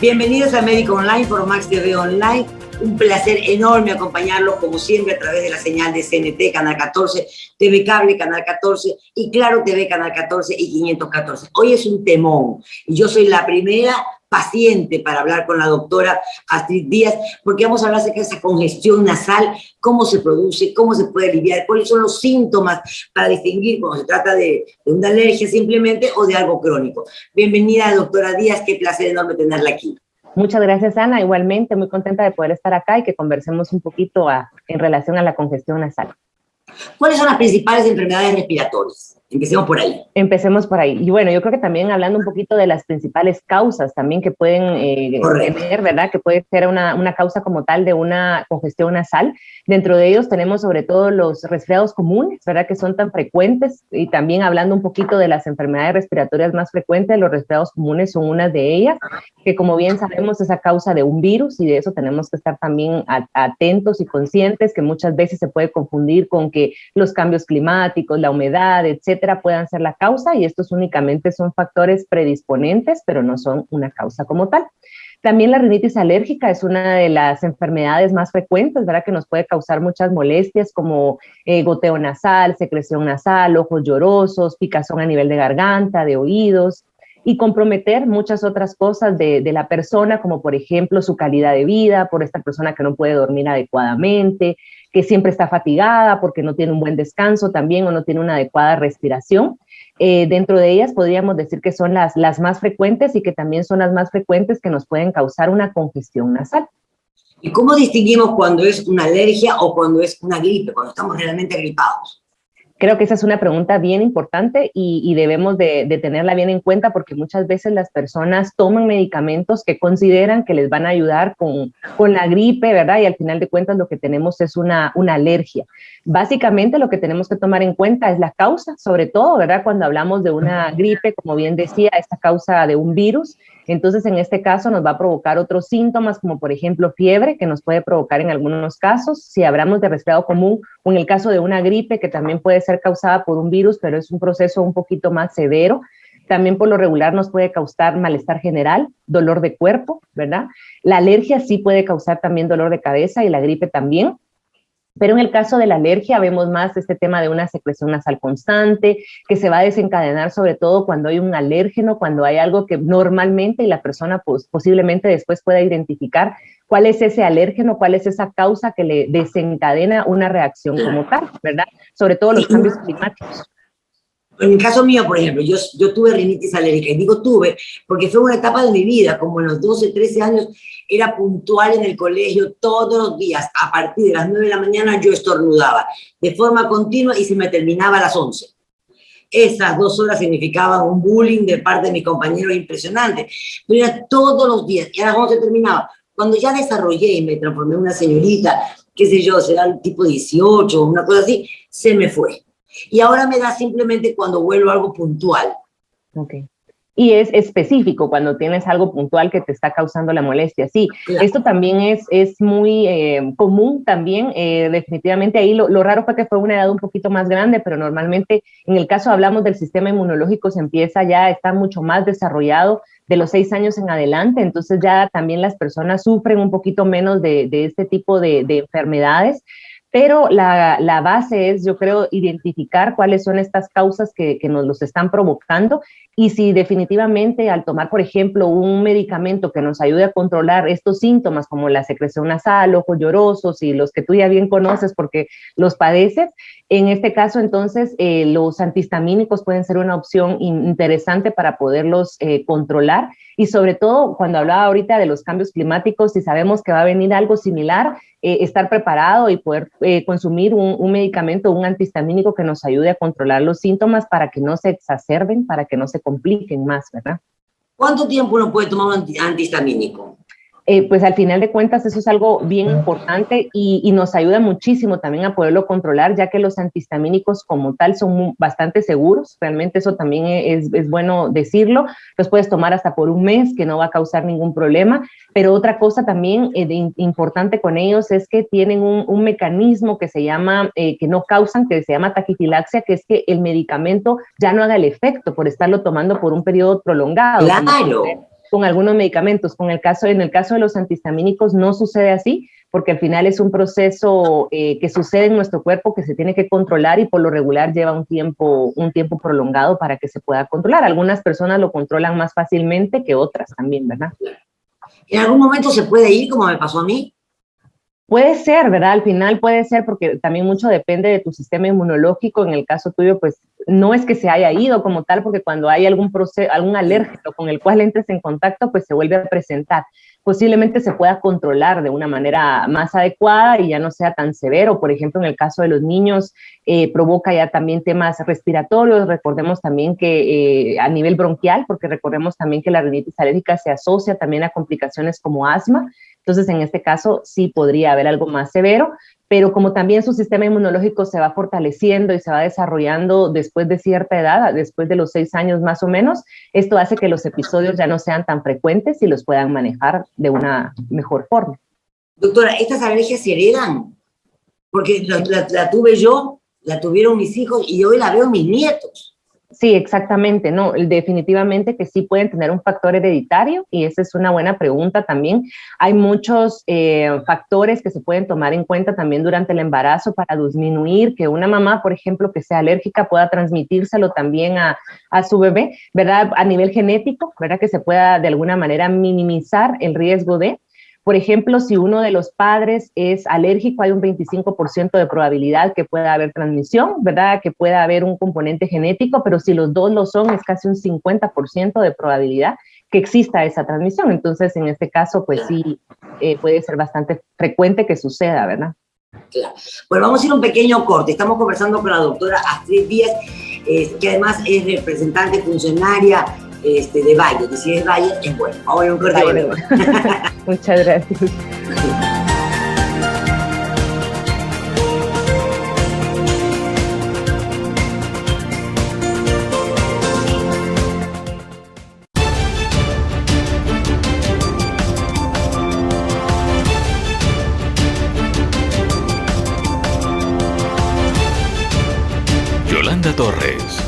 Bienvenidos a Médico Online por Max TV Online. Un placer enorme acompañarlos, como siempre, a través de la señal de CNT, Canal 14, TV Cable, Canal 14, y Claro TV, Canal 14 y 514. Hoy es un temón, y yo soy la primera paciente para hablar con la doctora Astrid Díaz, porque vamos a hablar acerca de esa congestión nasal, cómo se produce, cómo se puede aliviar, cuáles son los síntomas para distinguir cuando se trata de una alergia simplemente o de algo crónico. Bienvenida, doctora Díaz, qué placer enorme tenerla aquí. Muchas gracias, Ana. Igualmente, muy contenta de poder estar acá y que conversemos un poquito en relación a la congestión nasal. ¿Cuáles son las principales enfermedades respiratorias? Empecemos por ahí. Empecemos por ahí. Y bueno, yo creo que también hablando un poquito de las principales causas también que pueden tener, ¿verdad? Que puede ser una causa como tal de una congestión nasal. Dentro de ellos tenemos sobre todo los resfriados comunes, ¿verdad? Que son tan frecuentes. Y también hablando un poquito de las enfermedades respiratorias más frecuentes, los resfriados comunes son una de ellas, que como bien sabemos es a causa de un virus, y de eso tenemos que estar también atentos y conscientes, que muchas veces se puede confundir con que los cambios climáticos, la humedad, etcétera, puedan ser la causa, y estos únicamente son factores predisponentes, pero no son una causa como tal. También la rinitis alérgica es una de las enfermedades más frecuentes, ¿verdad? Que nos puede causar muchas molestias como goteo nasal, secreción nasal, ojos llorosos, picazón a nivel de garganta, de oídos, y comprometer muchas otras cosas de la persona, como por ejemplo su calidad de vida, por esta persona que no puede dormir adecuadamente, que siempre está fatigada porque no tiene un buen descanso también o no tiene una adecuada respiración. Dentro de ellas podríamos decir que son las más frecuentes y que también son las más frecuentes que nos pueden causar una congestión nasal. ¿Y cómo distinguimos cuando es una alergia o cuando es una gripe, cuando estamos realmente agripados? Creo que esa es una pregunta bien importante y debemos de tenerla bien en cuenta, porque muchas veces las personas toman medicamentos que consideran que les van a ayudar con la gripe, ¿verdad? Y al final de cuentas lo que tenemos es una alergia. Básicamente lo que tenemos que tomar en cuenta es la causa, sobre todo, ¿verdad? Cuando hablamos de una gripe, como bien decía, esta causa de un virus. Entonces, en este caso nos va a provocar otros síntomas, como por ejemplo fiebre, que nos puede provocar en algunos casos. Si hablamos de resfriado común, o en el caso de una gripe, que también puede ser causada por un virus, pero es un proceso un poquito más severo. También por lo regular nos puede causar malestar general, dolor de cuerpo, ¿verdad? La alergia sí puede causar también dolor de cabeza, y la gripe también. Pero en el caso de la alergia vemos más este tema de una secreción nasal constante, que se va a desencadenar sobre todo cuando hay un alérgeno, cuando hay algo que normalmente y la persona posiblemente después pueda identificar cuál es ese alérgeno, cuál es esa causa que le desencadena una reacción como tal, ¿verdad? Sobre todo los cambios climáticos. En el caso mío, por ejemplo, yo tuve rinitis alérgica, y digo tuve porque fue una etapa de mi vida, como en los 12, 13 años, era puntual en el colegio todos los días, a partir de las 9 de la mañana yo estornudaba de forma continua y se me terminaba a las 11. Esas 2 horas significaban un bullying de parte de mis compañeros impresionante, pero era todos los días, y a las 11 terminaba. Cuando ya desarrollé y me transformé en una señorita, qué sé yo, será el tipo 18 o una cosa así, se me fue. Y ahora me da simplemente cuando vuelvo a algo puntual. Ok. Y es específico cuando tienes algo puntual que te está causando la molestia. Sí, claro. Esto también es muy común también. Definitivamente ahí lo raro fue que fue una edad un poquito más grande, pero normalmente en el caso hablamos del sistema inmunológico, se empieza ya, está mucho más desarrollado de los 6 años en adelante, entonces ya también las personas sufren un poquito menos de este tipo de enfermedades. Pero la base es, yo creo, identificar cuáles son estas causas que nos los están provocando, y si definitivamente al tomar, por ejemplo, un medicamento que nos ayude a controlar estos síntomas como la secreción nasal, ojos llorosos y los que tú ya bien conoces porque los padeces, en este caso entonces los antihistamínicos pueden ser una opción interesante para poderlos controlar. Y sobre todo, cuando hablaba ahorita de los cambios climáticos, si sabemos que va a venir algo similar, estar preparado y poder consumir un medicamento, un antihistamínico que nos ayude a controlar los síntomas para que no se exacerben, para que no se compliquen más, ¿verdad? ¿Cuánto tiempo uno puede tomar un antihistamínico? Pues al final de cuentas eso es algo bien importante y nos ayuda muchísimo también a poderlo controlar, ya que los antihistamínicos como tal son bastante seguros. Realmente eso también es bueno decirlo. Los puedes tomar hasta por un mes, que no va a causar ningún problema. Pero otra cosa también importante con ellos es que tienen un mecanismo que se llama, que no causan, que se llama taquifilaxia, que es que el medicamento ya no haga el efecto por estarlo tomando por un periodo prolongado. Claro. con algunos medicamentos. En el caso de los antihistamínicos no sucede así, porque al final es un proceso que sucede en nuestro cuerpo que se tiene que controlar y por lo regular lleva un tiempo prolongado para que se pueda controlar. Algunas personas lo controlan más fácilmente que otras también, ¿verdad? ¿En algún momento se puede ir, como me pasó a mí? Puede ser, ¿verdad? Al final puede ser, porque también mucho depende de tu sistema inmunológico. En el caso tuyo, pues no es que se haya ido como tal, porque cuando hay algún alérgeno con el cual entres en contacto, pues se vuelve a presentar. Posiblemente se pueda controlar de una manera más adecuada y ya no sea tan severo. Por ejemplo, en el caso de los niños, provoca ya también temas respiratorios. Recordemos también que a nivel bronquial, porque recordemos también que la rinitis alérgica se asocia también a complicaciones como asma. Entonces, en este caso, sí podría haber algo más severo, pero como también su sistema inmunológico se va fortaleciendo y se va desarrollando después de cierta edad, después de los 6 años más o menos, esto hace que los episodios ya no sean tan frecuentes y los puedan manejar de una mejor forma. Doctora, ¿estas alergias se heredan? Porque la tuve yo, la tuvieron mis hijos y hoy la veo en mis nietos. Sí, exactamente, no, definitivamente que sí pueden tener un factor hereditario y esa es una buena pregunta también. Hay muchos factores que se pueden tomar en cuenta también durante el embarazo para disminuir que una mamá, por ejemplo, que sea alérgica pueda transmitírselo también a su bebé, ¿verdad? A nivel genético, ¿verdad? Que se pueda de alguna manera minimizar el riesgo de... Por ejemplo, si uno de los padres es alérgico, hay un 25% de probabilidad que pueda haber transmisión, ¿verdad? Que pueda haber un componente genético, pero si los dos lo son, es casi un 50% de probabilidad que exista esa transmisión. Entonces, en este caso, pues sí, puede ser bastante frecuente que suceda, ¿verdad? Claro. Bueno, vamos a ir a un pequeño corte. Estamos conversando con la doctora Astrid Díaz, que además es representante funcionaria de Bayer, y si es Bayer, es bueno. Vamos a ir a un corte. Muchas gracias. Yolanda Torres,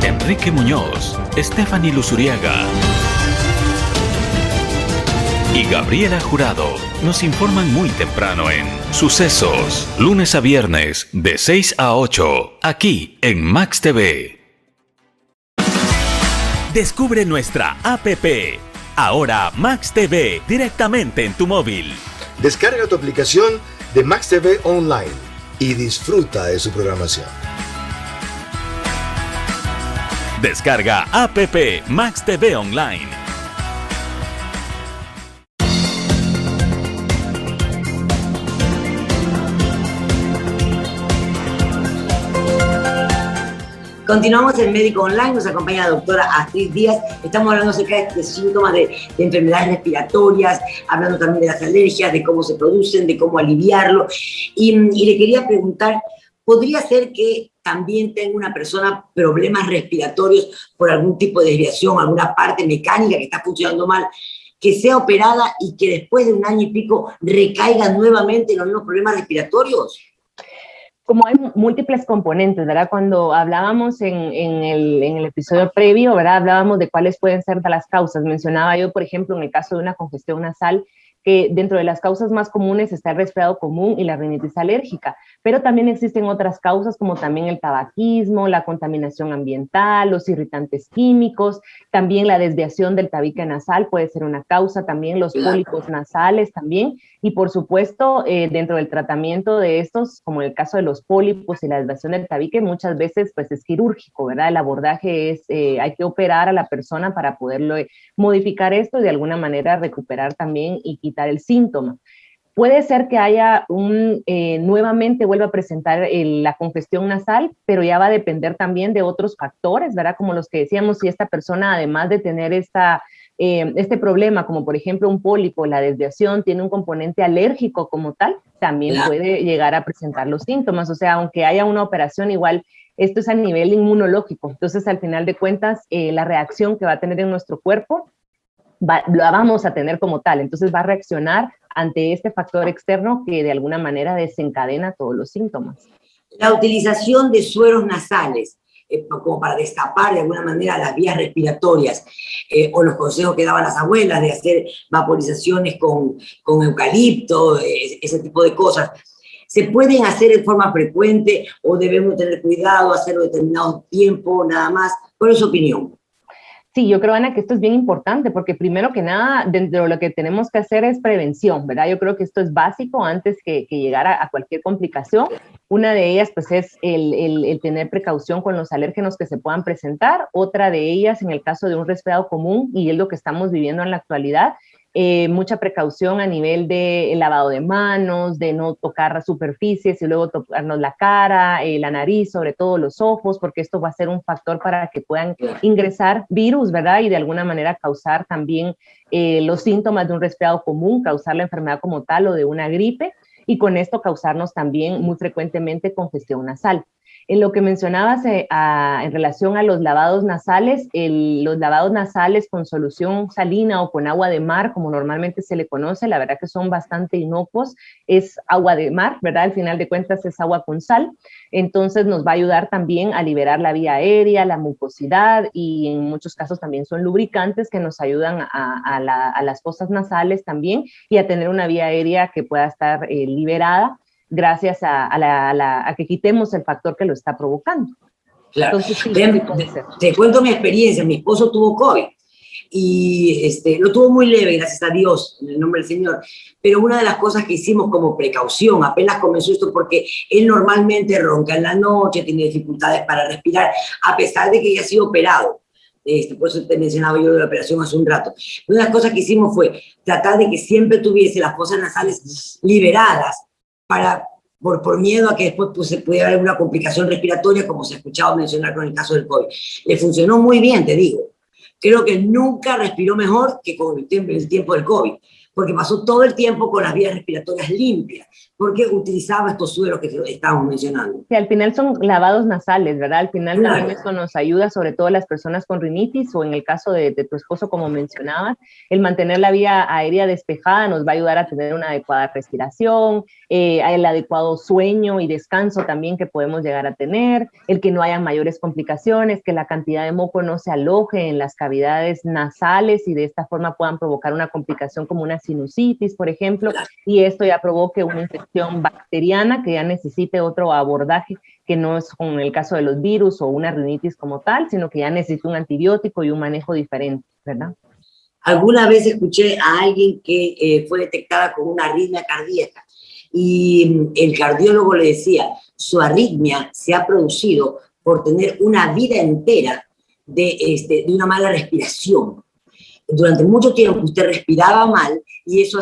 Enrique Muñoz, Stephanie Luzuriaga y Gabriela Jurado nos informan muy temprano en Sucesos, lunes a viernes de 6 a 8, aquí en Max TV. Descubre nuestra APP, ahora Max TV, directamente en tu móvil. Descarga tu aplicación de Max TV Online y disfruta de su programación. Descarga APP Max TV Online. Continuamos en Médico Online, nos acompaña la doctora Astrid Díaz. Estamos hablando acerca de síntomas de enfermedades respiratorias, hablando también de las alergias, de cómo se producen, de cómo aliviarlo. Y le quería preguntar, ¿podría ser que también tenga una persona problemas respiratorios por algún tipo de desviación, alguna parte mecánica que está funcionando mal, que sea operada y que después de 1 año y pico recaiga nuevamente en los mismos problemas respiratorios? Como hay múltiples componentes, ¿verdad? Cuando hablábamos en el episodio previo, ¿verdad? Hablábamos de cuáles pueden ser las causas. Mencionaba yo, por ejemplo, en el caso de una congestión nasal, que dentro de las causas más comunes está el resfriado común y la rinitis alérgica, pero también existen otras causas como también el tabaquismo, la contaminación ambiental, los irritantes químicos, también la desviación del tabique nasal puede ser una causa, también los pólipos nasales también, y por supuesto dentro del tratamiento de estos, como en el caso de los pólipos y la desviación del tabique, muchas veces pues es quirúrgico, ¿verdad? El abordaje es, hay que operar a la persona para poderlo modificar esto y de alguna manera recuperar también y quitar el síntoma. Puede ser que haya nuevamente vuelva a presentar la congestión nasal, pero ya va a depender también de otros factores, ¿verdad? Como los que decíamos, si esta persona, además de tener este problema, como por ejemplo un pólipo, la desviación, tiene un componente alérgico como tal, también puede llegar a presentar los síntomas. O sea, aunque haya una operación, igual esto es a nivel inmunológico. Entonces, al final de cuentas, la reacción que va a tener en nuestro cuerpo la vamos a tener como tal. Entonces va a reaccionar ante este factor externo que de alguna manera desencadena todos los síntomas. La utilización de sueros nasales como para destapar de alguna manera las vías respiratorias, o los consejos que daban las abuelas de hacer vaporizaciones con eucalipto, ese tipo de cosas. ¿Se pueden hacer de forma frecuente o debemos tener cuidado, hacerlo determinado tiempo, nada más? ¿Cuál es su opinión? Sí, yo creo, Ana, que esto es bien importante porque primero que nada, dentro de lo que tenemos que hacer es prevención, ¿verdad? Yo creo que esto es básico antes que llegar a cualquier complicación. Una de ellas, pues, es el tener precaución con los alérgenos que se puedan presentar. Otra de ellas, en el caso de un resfriado común, y es lo que estamos viviendo en la actualidad, mucha precaución a nivel de lavado de manos, de no tocar superficies y luego tocarnos la cara, la nariz, sobre todo los ojos, porque esto va a ser un factor para que puedan ingresar virus, ¿verdad? Y de alguna manera causar también los síntomas de un resfriado común, causar la enfermedad como tal o de una gripe, y con esto causarnos también muy frecuentemente congestión nasal. En lo que mencionabas en relación a los lavados nasales, los lavados nasales con solución salina o con agua de mar, como normalmente se le conoce, la verdad que son bastante inocuos, es agua de mar, ¿verdad? Al final de cuentas es agua con sal, entonces nos va a ayudar también a liberar la vía aérea, la mucosidad, y en muchos casos también son lubricantes que nos ayudan a las fosas nasales también, y a tener una vía aérea que pueda estar liberada, gracias a que quitemos el factor que lo está provocando. Claro. Entonces, sí, te cuento mi experiencia. Mi esposo tuvo COVID y lo tuvo muy leve, gracias a Dios, en el nombre del Señor. Pero una de las cosas que hicimos como precaución, apenas comenzó esto, porque él normalmente ronca en la noche, tiene dificultades para respirar, a pesar de que ya ha sido operado. Por eso te mencionaba yo de la operación hace un rato. Una de las cosas que hicimos fue tratar de que siempre tuviese las fosas nasales liberadas, por miedo a que después pues, se pudiera haber una complicación respiratoria, como se ha escuchado mencionar con el caso del COVID. Le funcionó muy bien, te digo. Creo que nunca respiró mejor que con el tiempo del COVID, porque pasó todo el tiempo con las vías respiratorias limpias, porque utilizaba estos sueros que estábamos mencionando. Sí, al final son lavados nasales, ¿verdad? Al final también esto nos ayuda, sobre todo a las personas con rinitis, o en el caso de tu esposo, como mencionabas, el mantener la vía aérea despejada nos va a ayudar a tener una adecuada respiración, el adecuado sueño y descanso también que podemos llegar a tener, el que no haya mayores complicaciones, que la cantidad de moco no se aloje en las cavidades nasales y de esta forma puedan provocar una complicación como una sinusitis, por ejemplo, y esto ya provoque una infección bacteriana que ya necesite otro abordaje, que no es con el caso de los virus o una rinitis como tal, sino que ya necesita un antibiótico y un manejo diferente, ¿verdad? Alguna vez escuché a alguien que fue detectada con una arritmia cardíaca y el cardiólogo le decía, su arritmia se ha producido por tener una vida entera de una mala respiración. Durante mucho tiempo usted respiraba mal y eso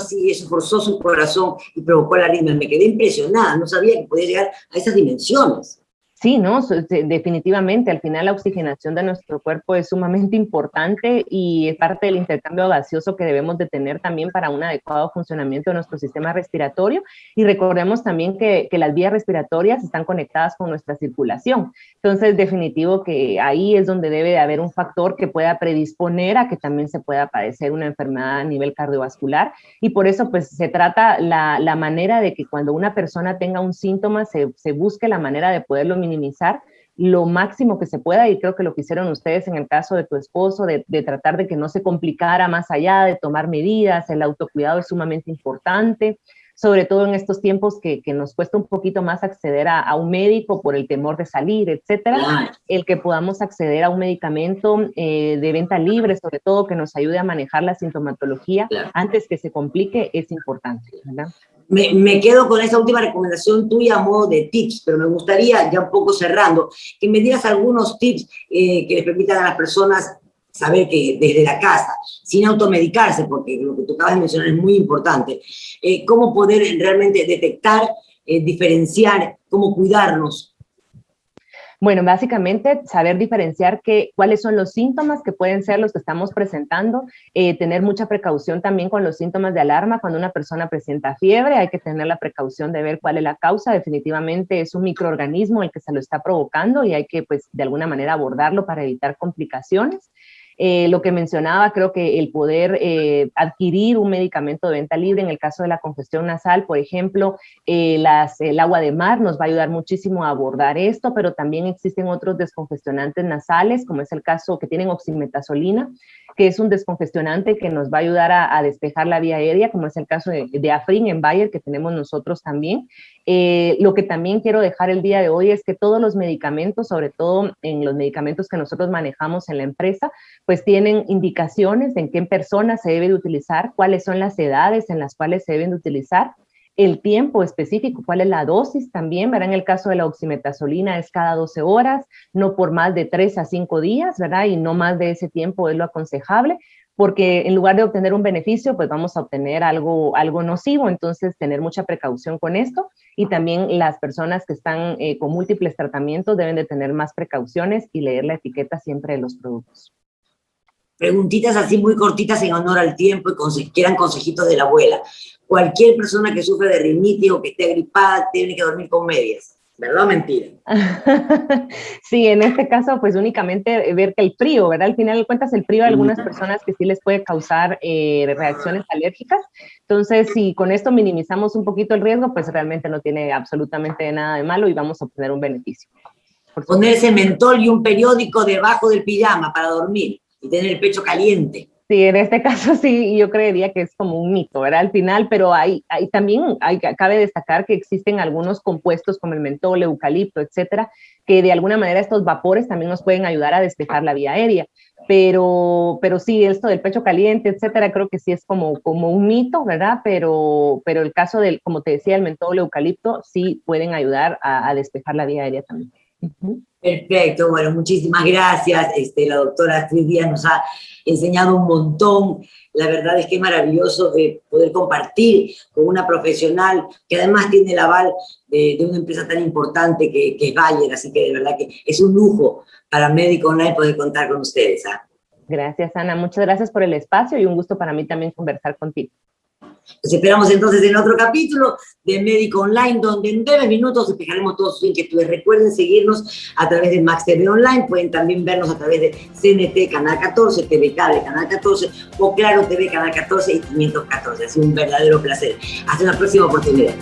forzó su corazón y provocó la arritmia. Me quedé impresionada, no sabía que podía llegar a esas dimensiones. Sí, no, definitivamente. Al final la oxigenación de nuestro cuerpo es sumamente importante y es parte del intercambio gaseoso que debemos de tener también para un adecuado funcionamiento de nuestro sistema respiratorio. Y recordemos también que las vías respiratorias están conectadas con nuestra circulación. Entonces, definitivo que ahí es donde debe de haber un factor que pueda predisponer a que también se pueda padecer una enfermedad a nivel cardiovascular. Y por eso, pues, se trata la manera de que cuando una persona tenga un síntoma, se busque la manera de poderlo minimizar lo máximo que se pueda, y creo que lo que hicieron ustedes en el caso de tu esposo, de tratar de que no se complicara más allá, de tomar medidas. El autocuidado es sumamente importante, sobre todo en estos tiempos que nos cuesta un poquito más acceder a un médico por el temor de salir, etcétera. El que podamos acceder a un medicamento de venta libre, sobre todo que nos ayude a manejar la sintomatología antes que se complique, es importante, ¿verdad? Me quedo con esa última recomendación tuya a modo de tips, pero me gustaría, ya un poco cerrando, que me dieras algunos tips que les permitan a las personas saber que desde la casa, sin automedicarse, porque lo que tú acabas de mencionar es muy importante, cómo poder realmente detectar, diferenciar, cómo cuidarnos. Bueno, básicamente saber diferenciar cuáles son los síntomas que pueden ser los que estamos presentando, tener mucha precaución también con los síntomas de alarma. Cuando una persona presenta fiebre, hay que tener la precaución de ver cuál es la causa. Definitivamente es un microorganismo el que se lo está provocando y hay que, pues, de alguna manera abordarlo para evitar complicaciones. Lo que mencionaba, creo que el poder adquirir un medicamento de venta libre en el caso de la congestión nasal, por ejemplo, el agua de mar nos va a ayudar muchísimo a abordar esto, pero también existen otros descongestionantes nasales, como es el caso que tienen oximetazolina, que es un descongestionante que nos va a ayudar a despejar la vía aérea, como es el caso de Afrin en Bayer, que tenemos nosotros también. Lo que también quiero dejar el día de hoy es que todos los medicamentos, sobre todo en los medicamentos que nosotros manejamos en la empresa, pues tienen indicaciones de en qué personas se debe de utilizar, cuáles son las edades en las cuales se deben de utilizar, el tiempo específico, cuál es la dosis también, ¿verdad? En el caso de la oximetazolina es cada 12 horas, no por más de 3 a 5 días, ¿verdad? Y no más de ese tiempo es lo aconsejable, porque en lugar de obtener un beneficio, pues vamos a obtener algo nocivo, entonces tener mucha precaución con esto, y también las personas que están con múltiples tratamientos deben de tener más precauciones y leer la etiqueta siempre de los productos. Preguntitas así muy cortitas en honor al tiempo y que eran consejitos de la abuela. Cualquier persona que sufre de rinitis o que esté agripada tiene que dormir con medias. ¿Verdad o mentira? Sí, en este caso, pues únicamente ver que el frío, ¿verdad? Al final de cuentas, el frío a algunas personas que sí les puede causar reacciones alérgicas. Entonces, si con esto minimizamos un poquito el riesgo, pues realmente no tiene absolutamente nada de malo y vamos a obtener un beneficio. Ponerse mentol y un periódico debajo del pijama para dormir y tener el pecho caliente. Sí, en este caso sí, yo creería que es como un mito, ¿verdad? Al final, pero cabe destacar que existen algunos compuestos como el mentol, eucalipto, etcétera, que de alguna manera estos vapores también nos pueden ayudar a despejar la vía aérea. Pero sí, esto del pecho caliente, etcétera, creo que sí es como un mito, ¿verdad? Pero el caso del, como te decía, el mentol, eucalipto, sí pueden ayudar a despejar la vía aérea también. Perfecto, bueno, muchísimas gracias. La doctora Astrid Díaz nos ha enseñado un montón. La verdad es que es maravilloso poder compartir con una profesional que además tiene el aval de una empresa tan importante que es Bayer, así que de verdad que es un lujo para Médico Online poder contar con ustedes. Gracias, Ana. Muchas gracias por el espacio y un gusto para mí también conversar contigo. Los esperamos entonces en otro capítulo de Médico Online, donde en 9 minutos despejaremos todas sus inquietudes. Recuerden seguirnos a través de Max TV Online, pueden también vernos a través de CNT Canal 14, TV Cable Canal 14 o Claro TV Canal 14 y 514. Ha sido un verdadero placer. Hasta la próxima oportunidad.